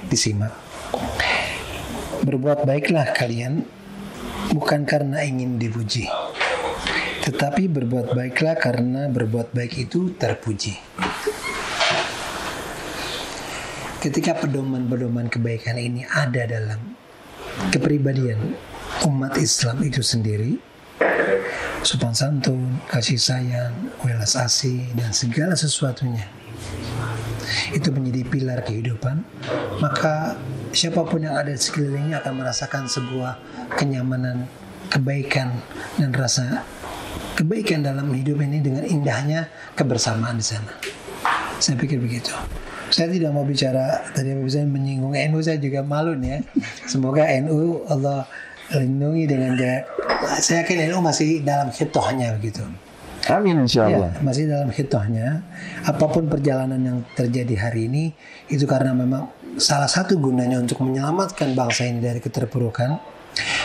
disimak. Berbuat baiklah kalian bukan karena ingin dipuji, tetapi berbuat baiklah karena berbuat baik itu terpuji. Ketika pedoman-pedoman kebaikan ini ada dalam kepribadian umat Islam itu sendiri, sopan santun, kasih sayang, welas asih, dan segala sesuatunya itu menjadi pilar kehidupan, maka siapapun yang ada di sekelilingnya akan merasakan sebuah kenyamanan, kebaikan, dan rasa kebaikan dalam hidup ini dengan indahnya kebersamaan di sana. Saya pikir begitu. Saya tidak mau bicara, tadi saya menyinggung NU, saya juga malu nih ya. Semoga NU Allah lindungi dengan saya yakin NU masih dalam khitohnya begitu. Amin insyaallah. Ya, masih dalam khitohnya. Apapun perjalanan yang terjadi hari ini itu karena memang salah satu gunanya untuk menyelamatkan bangsa ini dari keterpurukan.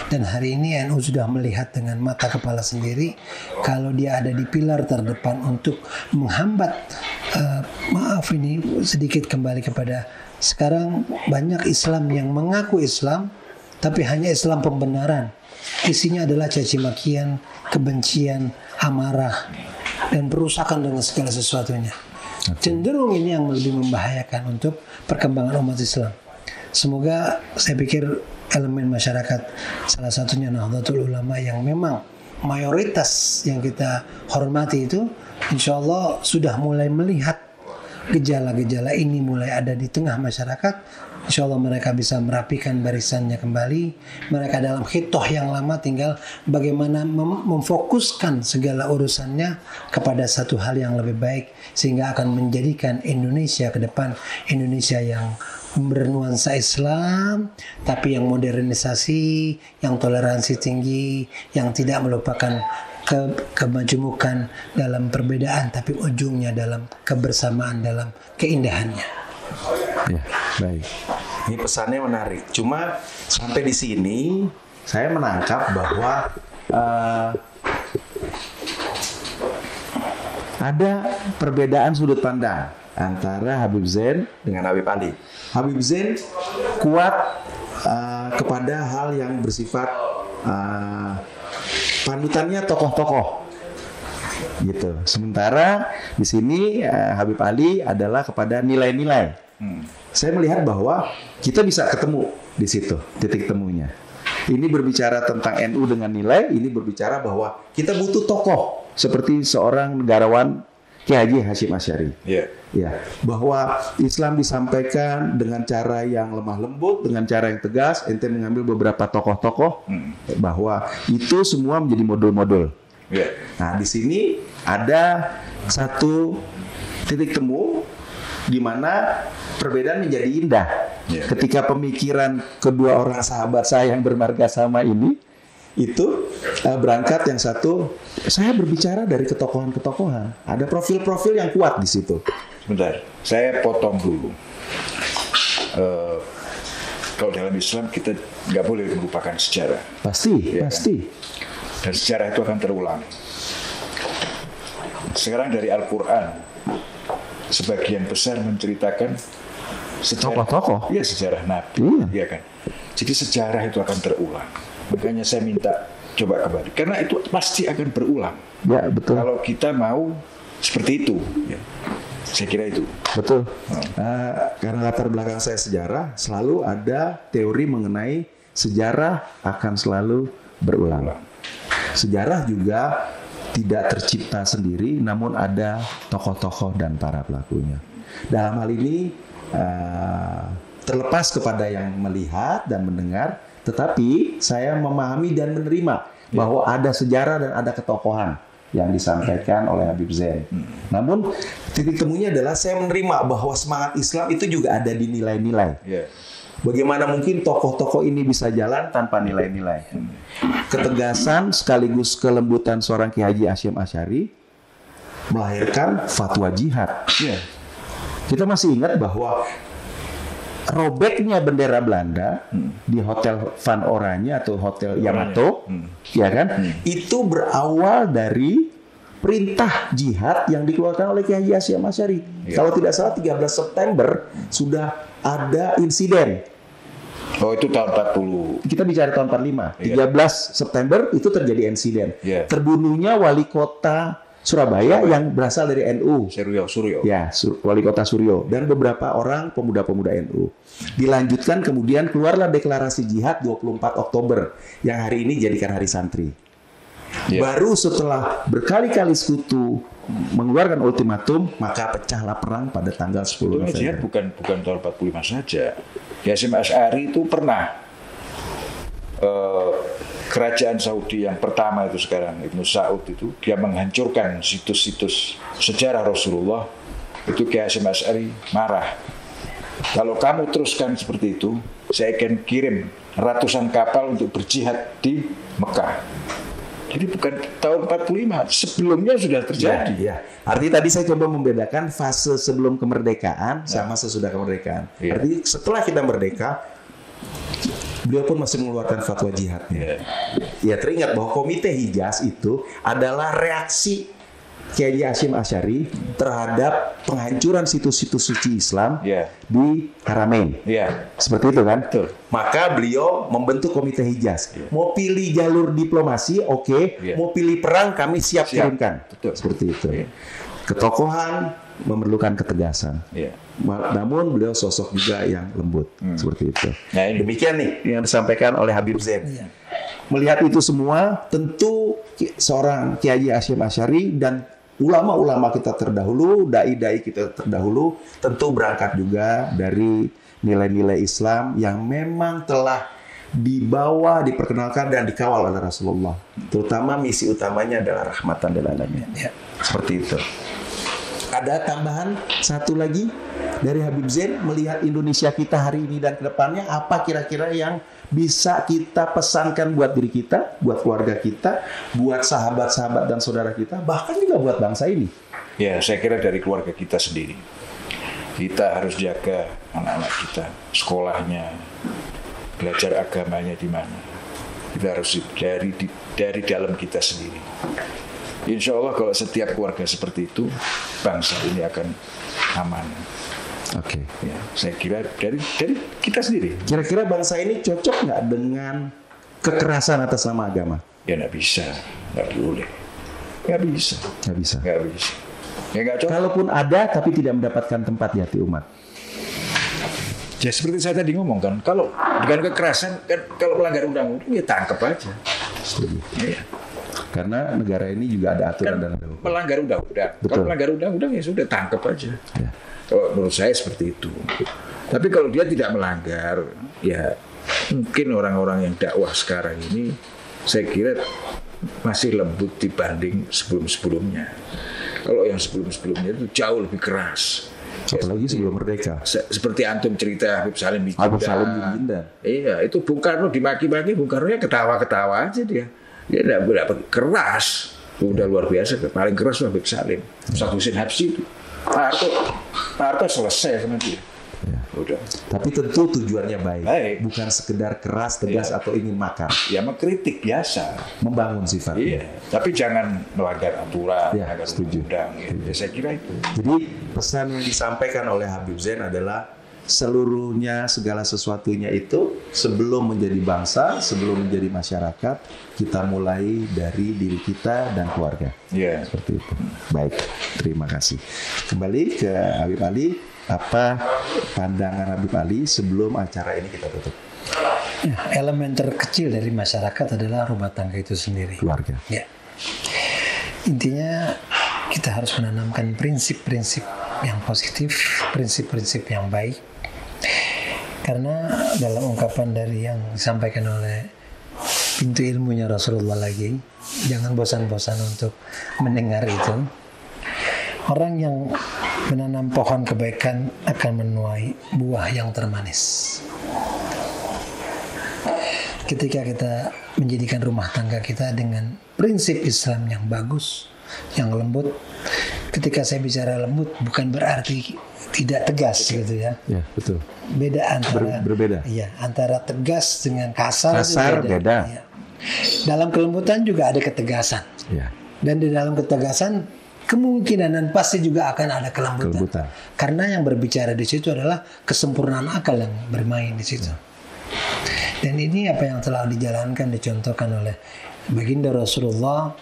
Dan hari ini NU sudah melihat dengan mata kepala sendiri kalau dia ada di pilar terdepan untuk menghambat. Maaf ini sedikit kembali kepada sekarang banyak Islam yang mengaku Islam tapi hanya Islam pembenaran. Isinya adalah caci makian, kebencian, amarah, dan perusakan dengan segala sesuatunya. Cenderung ini yang lebih membahayakan untuk perkembangan umat Islam. Semoga saya pikir elemen masyarakat, salah satunya Nahdlatul Ulama yang memang mayoritas yang kita hormati itu, insya Allah sudah mulai melihat gejala-gejala ini mulai ada di tengah masyarakat. Insya Allah mereka bisa merapikan barisannya kembali. Mereka dalam khitoh yang lama tinggal bagaimana memfokuskan segala urusannya kepada satu hal yang lebih baik, sehingga akan menjadikan Indonesia ke depan Indonesia yang bernuansa Islam, tapi yang modernisasi, yang toleransi tinggi, yang tidak melupakan kemajumukan dalam perbedaan, tapi ujungnya dalam kebersamaan, dalam keindahannya. Ya, baik. Ini pesannya menarik. Cuma sampai di sini saya menangkap bahwa ada perbedaan sudut pandang antara Habib Zain dengan Habib Ali. Habib Zain kuat kepada hal yang bersifat panutannya tokoh-tokoh, gitu. Sementara di sini Habib Ali adalah kepada nilai-nilai. Saya melihat bahwa kita bisa ketemu di situ titik temunya. Ini berbicara tentang NU dengan nilai, ini berbicara bahwa kita butuh tokoh seperti seorang negarawan Kiai Haji Hasyim Asy'ari. Ya, bahwa Islam disampaikan dengan cara yang lemah lembut, dengan cara yang tegas. Ente mengambil beberapa tokoh-tokoh, bahwa itu semua menjadi modul-modul. Nah, di sini ada satu titik temu di mana perbedaan menjadi indah. Ketika pemikiran kedua orang sahabat saya yang bermarga sama ini itu berangkat, yang satu saya berbicara dari ketokohan-ketokohan. Ada profil-profil yang kuat di situ. Sebentar, saya potong dulu. Kalau dalam Islam kita nggak boleh melupakan sejarah. Pasti, ya pasti. Kan? Dan sejarah itu akan terulang. Sekarang dari Al-Quran, sebagian besar menceritakan sejarah Tokoh-tokoh. Ya, sejarah Nabi, ya kan. Jadi sejarah itu akan terulang. Makanya saya minta coba kembali, karena itu pasti akan berulang. Ya, betul. Kalau kita mau seperti itu, ya. Saya kira itu. Betul. Karena latar belakang saya sejarah, selalu ada teori mengenai sejarah akan selalu berulang. Sejarah juga tidak tercipta sendiri, namun ada tokoh-tokoh dan para pelakunya. Dalam hal ini terlepas kepada yang melihat dan mendengar, tetapi saya memahami dan menerima bahwa ada sejarah dan ada ketokohan yang disampaikan oleh Habib Zain. Namun titik temunya adalah saya menerima bahwa semangat Islam itu juga ada di nilai-nilai. Bagaimana mungkin tokoh-tokoh ini bisa jalan tanpa nilai-nilai? Ketegasan sekaligus kelembutan seorang Kiai Haji Hasyim Asy'ari melahirkan fatwa jihad. Kita masih ingat bahwa robeknya bendera Belanda di Hotel Van Oranje atau Hotel Yamato, ya kan? Itu berawal dari perintah jihad yang dikeluarkan oleh Kiai Haji Hasyim Asy'ari. Kalau tidak salah 13 September sudah ada insiden Oh, itu tahun 40. Kita bicara tahun 45. Iya. 13 September itu terjadi insiden. Iya. Terbunuhnya wali kota Surabaya yang berasal dari NU. Suryo. Ya, wali kota Suryo dan beberapa orang pemuda-pemuda NU. Dilanjutkan kemudian keluarlah deklarasi jihad 24 Oktober yang hari ini jadikan hari santri. Iya. Baru setelah berkali-kali sekutu mengeluarkan ultimatum, maka pecahlah perang pada tanggal 10 Itu jihad November. bukan tahun 45 saja. Hasyim Asy'ari itu pernah kerajaan Saudi yang pertama itu sekarang Ibnu Saud itu dia menghancurkan situs-situs sejarah Rasulullah. Itu Kiai Hasyim Asy'ari marah. Kalau kamu teruskan seperti itu, saya akan kirim ratusan kapal untuk berjihad di Mekah. Jadi bukan tahun 45, sebelumnya sudah terjadi. Ya. Artinya tadi saya coba membedakan fase sebelum kemerdekaan sama sesudah kemerdekaan. Ya. Artinya setelah kita merdeka, beliau pun masih mengeluarkan fatwa jihadnya. Ya, teringat bahwa Komite Hijaz itu adalah reaksi Kiai Hasyim Asy'ari terhadap penghancuran situs-situs suci Islam Ya. di Haramain. Iya. Seperti itu kan? Betul. Maka beliau membentuk Komite Hijaz. Mau pilih jalur diplomasi, oke. Iya. Mau pilih perang, kami siap kirimkan. Betul. Seperti itu. Iya. Ketokohan memerlukan ketegasan. Iya. Namun beliau sosok juga yang lembut. Seperti itu. Nah, ini. Demikian nih yang disampaikan oleh Habib Zain. Iya. Melihat itu semua, tentu seorang Kiai Hasyim Asy'ari dan ulama-ulama kita terdahulu, dai-dai kita terdahulu, tentu berangkat juga dari nilai-nilai Islam yang memang telah dibawa, diperkenalkan dan dikawal oleh Rasulullah. Terutama misi utamanya adalah rahmatan lil alamin. Ya. Seperti itu. Ada tambahan satu lagi dari Habib Zain melihat Indonesia kita hari ini dan kedepannya, apa kira-kira yang bisa kita pesankan buat diri kita, buat keluarga kita, buat sahabat-sahabat dan saudara kita, bahkan juga buat bangsa ini? Ya, saya kira dari keluarga kita sendiri. Kita harus jaga anak-anak kita, sekolahnya, belajar agamanya di mana. Kita harus dari dalam kita sendiri. Insya Allah kalau setiap keluarga seperti itu, bangsa ini akan aman. Oke. Ya, saya kira dari kita sendiri. Kira-kira bangsa ini cocok nggak dengan kekerasan atas nama agama? Ya nggak bisa, nggak boleh, nggak bisa, Nggak bisa. nggak bisa. Ya nggak cocok. Kalaupun ada, tapi tidak mendapatkan tempat di hati umat. Ya seperti saya tadi ngomong kan, kalau dengan kekerasan, kan kalau melanggar undang-undang ya tangkap aja. Setuju. Ya. Karena negara ini juga ada aturan Kan dan ada hukum. melanggar undang-undang. Betul. Kalau melanggar undang-undang ya sudah tangkap aja. Ya. Kalau menurut saya seperti itu. Tapi kalau dia tidak melanggar, ya mungkin orang-orang yang dakwah sekarang ini saya kira masih lembut dibanding sebelum-sebelumnya. Kalau yang sebelum-sebelumnya itu jauh lebih keras. Apalagi sebelum merdeka. Seperti antum cerita Habib Salim bin Habib Jindan. Salim bin Jindan. Iya, itu Bung Karno dimaki-maki, Bung Karno ya ketawa-ketawa aja dia. Dia tidak keras. Udah luar biasa, paling keras Habib Salim. Ustaz Husin Habsyi itu. Pak Harto selesai sama dia. Ya. Udah. Tapi tentu tujuannya baik. Baik. Bukan sekedar keras, tegas, atau ingin makar. Ya mengkritik biasa. Membangun sifatnya. Iya, tapi jangan melanggar aturan, Ya, melanggar setuju. undang-undang. Ya, saya kira itu. Jadi pesan yang disampaikan oleh Habib Zain adalah seluruhnya, segala sesuatunya itu sebelum menjadi bangsa, sebelum menjadi masyarakat, kita mulai dari diri kita dan keluarga. Iya. Seperti itu. Baik, terima kasih. Kembali ke Habib Ali, apa pandangan Habib Ali sebelum acara ini kita tutup? Ya, elemen terkecil dari masyarakat adalah rumah tangga itu sendiri. Keluarga. Ya. Intinya kita harus menanamkan prinsip-prinsip yang positif, prinsip-prinsip yang baik. Karena dalam ungkapan dari yang disampaikan oleh pintu ilmunya Rasulullah lagi, jangan bosan-bosan untuk mendengar itu. Orang yang menanam pohon kebaikan akan menuai buah yang termanis. Ketika kita menjadikan rumah tangga kita dengan prinsip Islam yang bagus, yang lembut. Ketika saya bicara lembut bukan berarti tidak tegas gitu ya. Ya, betul. Beda antara Berbeda. Iya, antara tegas dengan kasar. Kasar itu beda. Iya. Dalam kelembutan juga ada ketegasan. Ya. Dan di dalam ketegasan kemungkinan dan pasti juga akan ada kelembutan. Karena yang berbicara di situ adalah kesempurnaan akal yang bermain di situ. Dan ini apa yang telah dijalankan, dicontohkan oleh baginda Rasulullah,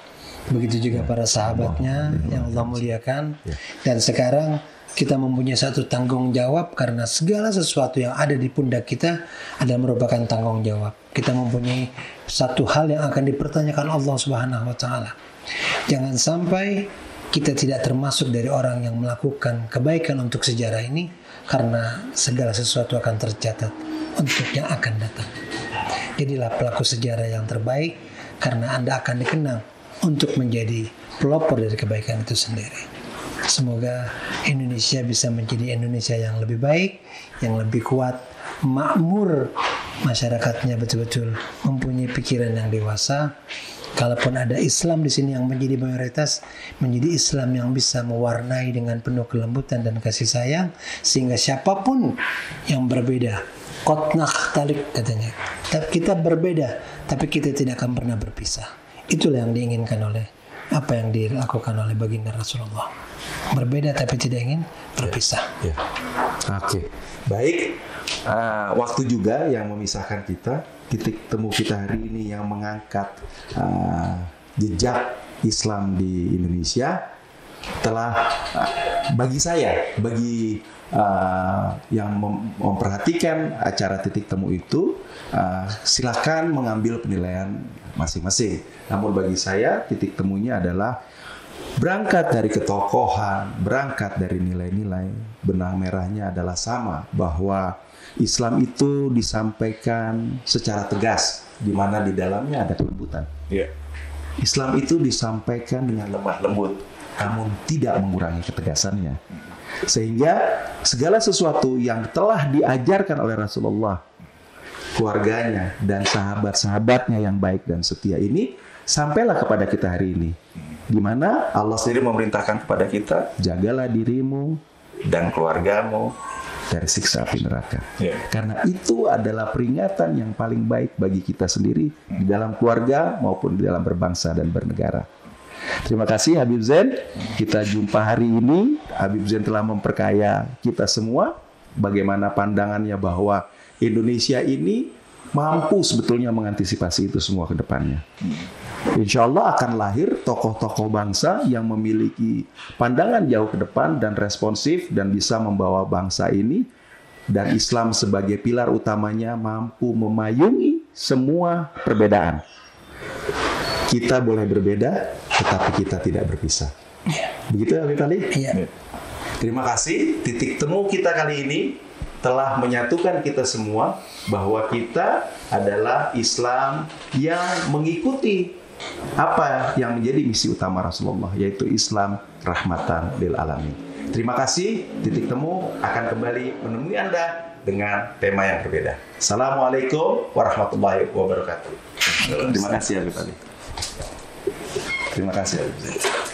begitu juga para sahabatnya yang Allah muliakan. Dan sekarang kita mempunyai satu tanggung jawab, karena segala sesuatu yang ada di pundak kita adalah merupakan tanggung jawab. Kita mempunyai satu hal yang akan dipertanyakan Allah Subhanahu wa taala. Jangan sampai kita tidak termasuk dari orang yang melakukan kebaikan untuk sejarah ini, karena segala sesuatu akan tercatat untuk yang akan datang. Jadilah pelaku sejarah yang terbaik, karena Anda akan dikenang untuk menjadi pelopor dari kebaikan itu sendiri. Semoga Indonesia bisa menjadi Indonesia yang lebih baik, yang lebih kuat, makmur, masyarakatnya betul-betul mempunyai pikiran yang dewasa. Kalaupun ada Islam di sini yang menjadi mayoritas, menjadi Islam yang bisa mewarnai dengan penuh kelembutan dan kasih sayang, sehingga siapapun yang berbeda, qad nakhtalif katanya, kita berbeda, tapi kita tidak akan pernah berpisah. Itulah yang diinginkan oleh apa yang dilakukan oleh baginda Rasulullah. Berbeda tapi tidak ingin berpisah. Oke. Baik. Waktu juga yang memisahkan kita. Titik temu kita hari ini yang mengangkat jejak Islam di Indonesia telah bagi saya, bagi yang memperhatikan acara titik temu itu, silakan mengambil penilaian masing-masing. Namun bagi saya titik temunya adalah berangkat dari ketokohan, berangkat dari nilai-nilai, benang merahnya adalah sama, bahwa Islam itu disampaikan secara tegas, di mana di dalamnya ada kelembutan. Islam itu disampaikan dengan lemah lembut, namun tidak mengurangi ketegasannya. Sehingga segala sesuatu yang telah diajarkan oleh Rasulullah, keluarganya, dan sahabat-sahabatnya yang baik dan setia ini, sampailah kepada kita hari ini. Di mana Allah sendiri memerintahkan kepada kita, jagalah dirimu dan keluargamu dari siksa api neraka. Karena itu adalah peringatan yang paling baik bagi kita sendiri di dalam keluarga maupun di dalam berbangsa dan bernegara. Terima kasih Habib Zain. Kita jumpa hari ini. Habib Zain telah memperkaya kita semua. Bagaimana pandangannya bahwa Indonesia ini mampu sebetulnya mengantisipasi itu semua ke depannya. Insya Allah akan lahir tokoh-tokoh bangsa yang memiliki pandangan jauh ke depan dan responsif, dan bisa membawa bangsa ini dan Islam sebagai pilar utamanya mampu memayungi semua perbedaan. Kita boleh berbeda, tetapi kita tidak berpisah. Begitu Habib Ali? Iya. Terima kasih. Titik temu kita kali ini telah menyatukan kita semua bahwa kita adalah Islam yang mengikuti apa yang menjadi misi utama Rasulullah, yaitu Islam rahmatan lil alamin. Terima kasih. Titik temu akan kembali menemui Anda dengan tema yang berbeda. Assalamualaikum warahmatullahi wabarakatuh. Terima kasih Habib Ali. Terima kasih Habib Ali.